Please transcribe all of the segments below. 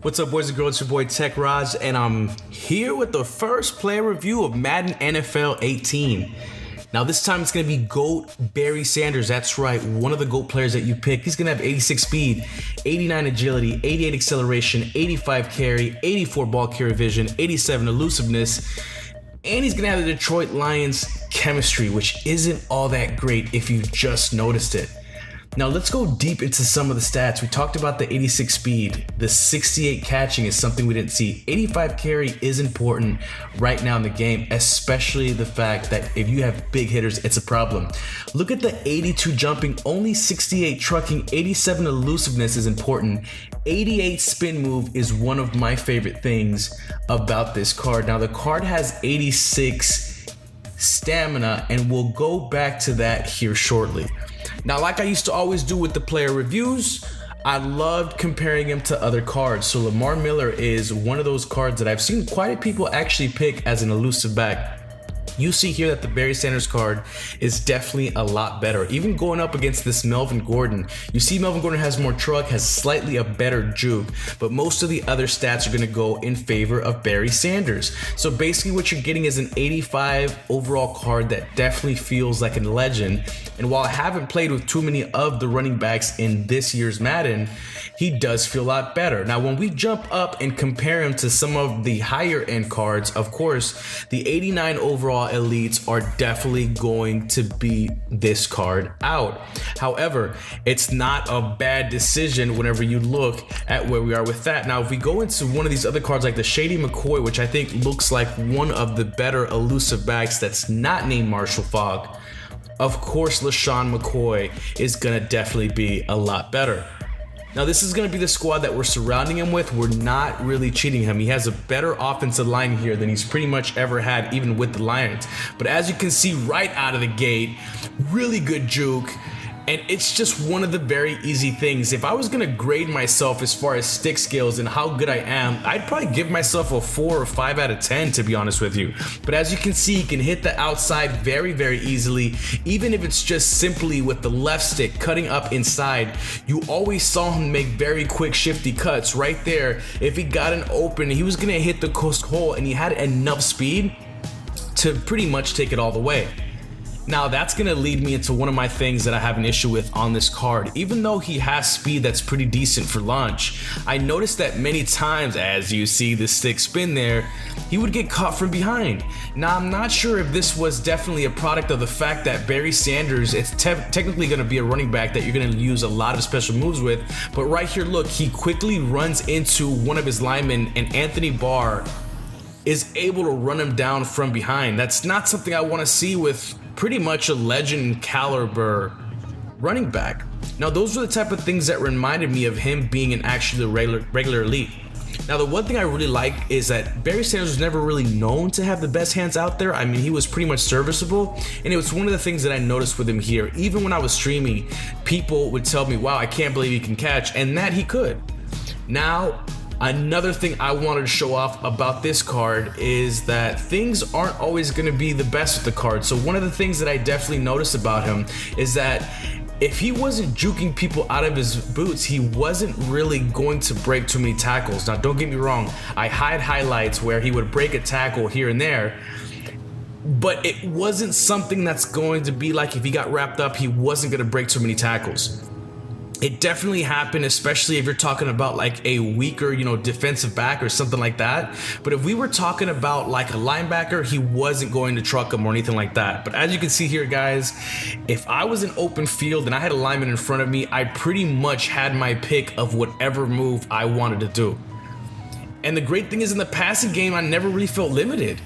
What's up, boys and girls? It's your boy TeKRaJ, and I'm here with the first player review of Madden NFL 18. Now this time it's going to be GOAT Barry Sanders. That's right, one of the GOAT players that you pick. He's going to have 86 speed, 89 agility, 88 acceleration, 85 carry, 84 ball carry vision, 87 elusiveness, and he's going to have the Detroit Lions chemistry, which isn't all that great if you just noticed it. Now let's go deep into some of the stats. We talked about the 86 speed, the 68 catching is something we didn't see. 85 carry is important right now in the game, especially the fact that if you have big hitters, it's a problem. Look at the 82 jumping, only 68 trucking, 87 elusiveness is important. 88 spin move is one of my favorite things about this card. Now the card has 86 stamina, and we'll go back to that here shortly. Now, like I used to always do with the player reviews, I loved comparing him to other cards. So Lamar Miller is one of those cards that I've seen quite a people actually pick as an elusive back. You see here that the Barry Sanders card is definitely a lot better. Even going up against this Melvin Gordon, you see Melvin Gordon has more truck, has slightly a better juke, but most of the other stats are going to go in favor of Barry Sanders. So basically what you're getting is an 85 overall card that definitely feels like a legend. And while I haven't played with too many of the running backs in this year's Madden, he does feel a lot better. Now, when we jump up and compare him to some of the higher end cards, of course, the 89 overall elites are definitely going to beat this card out. However, it's not a bad decision whenever you look at where we are with that. Now, if we go into one of these other cards like the Shady Mccoy, which I think looks like one of the better elusive backs that's not named Marshall Faulk, of course, LeSean McCoy is gonna definitely be a lot better. Now this is going to be the squad that we're surrounding him with. We're not really cheating him. He has a better offensive line here than he's pretty much ever had, even with the Lions. But as you can see right out of the gate, really good juke. And it's just one of the very easy things. If I was gonna grade myself as far as stick skills and how good I am, I'd probably give myself a 4 or 5 out of 10, to be honest with you. But as you can see, he can hit the outside very, very easily. Even if it's just simply with the left stick cutting up inside, you always saw him make very quick shifty cuts right there. If he got an open, he was gonna hit the coast hole, and he had enough speed to pretty much take it all the way. Now that's going to lead me into one of my things that I have an issue with on this card. Even though he has speed that's pretty decent for launch, I noticed that many times, as you see the stick spin there, he would get caught from behind. Now I'm not sure if this was definitely a product of the fact that Barry Sanders, it's technically going to be a running back that you're going to use a lot of special moves with, but right here, look, he quickly runs into one of his linemen, and Anthony Barr is able to run him down from behind. That's not something I want to see with pretty much a legend caliber running back. Now those were the type of things that reminded me of him being an actually regular elite. Now the one thing I really like is that Barry Sanders was never really known to have the best hands out there. I mean, he was pretty much serviceable, and it was one of the things that I noticed with him here. Even when I was streaming, people would tell me, wow, I can't believe he can catch, and that he could. Now, another thing I wanted to show off about this card is that things aren't always going to be the best with the card. So one of the things that I definitely noticed about him is that if he wasn't juking people out of his boots, he wasn't really going to break too many tackles. Now don't get me wrong, I hide highlights where he would break a tackle here and there, but it wasn't something that's going to be like if he got wrapped up, he wasn't going to break too many tackles. It definitely happened, especially if you're talking about like a weaker, defensive back or something like that. But if we were talking about like a linebacker, he wasn't going to truck him or anything like that. But as you can see here, guys, if I was in open field and I had a lineman in front of me, I pretty much had my pick of whatever move I wanted to do. And the great thing is, in the passing game, I never really felt limited.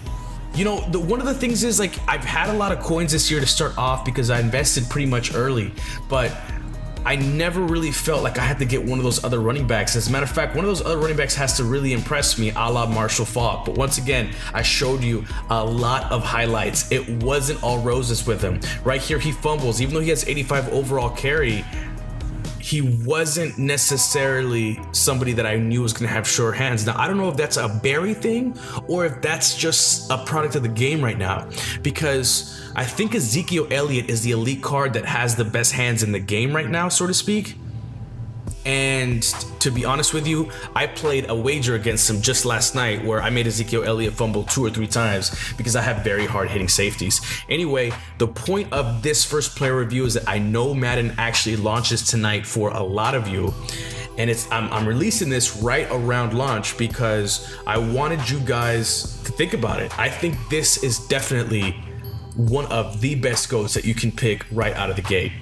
One of the things is, like, I've had a lot of coins this year to start off because I invested pretty much early, but I never really felt like I had to get one of those other running backs. As a matter of fact, one of those other running backs has to really impress me, a la Marshall Faulk. But once again, I showed you a lot of highlights. It wasn't all roses with him. Right here, he fumbles. Even though he has 85 overall carry, he wasn't necessarily somebody that I knew was going to have sure hands. Now, I don't know if that's a Barry thing or if that's just a product of the game right now, because I think Ezekiel Elliott is the elite card that has the best hands in the game right now, so to speak. And to be honest with you, I played a wager against him just last night where I made Ezekiel Elliott fumble 2 or 3 times because I have very hard hitting safeties. Anyway, the point of this first player review is that I know Madden actually launches tonight for a lot of you. And I'm releasing this right around launch because I wanted you guys to think about it. I think this is definitely one of the best goats that you can pick right out of the gate.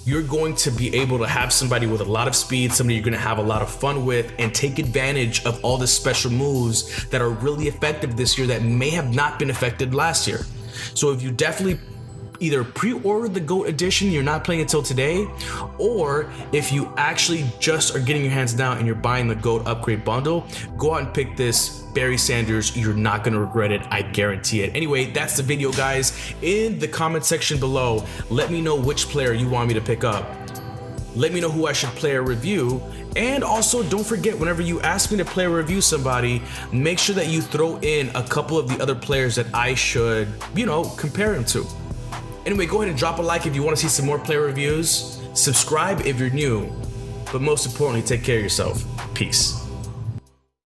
You're going to be able to have somebody with a lot of speed, somebody you're going to have a lot of fun with, and take advantage of all the special moves that are really effective this year that may have not been effective last year. So if you definitely either pre-order the GOAT edition, you're not playing until today, or if you actually just are getting your hands down and you're buying the GOAT upgrade bundle, go out and pick this Barry Sanders. You're not gonna regret it, I guarantee it. Anyway, that's the video, guys. In the comment section below, let me know which player you want me to pick up. Let me know who I should play a review. And also, don't forget, whenever you ask me to play or review somebody, make sure that you throw in a couple of the other players that I should, compare him to. Anyway, go ahead and drop a like if you want to see some more player reviews. Subscribe if you're new. But most importantly, take care of yourself. Peace.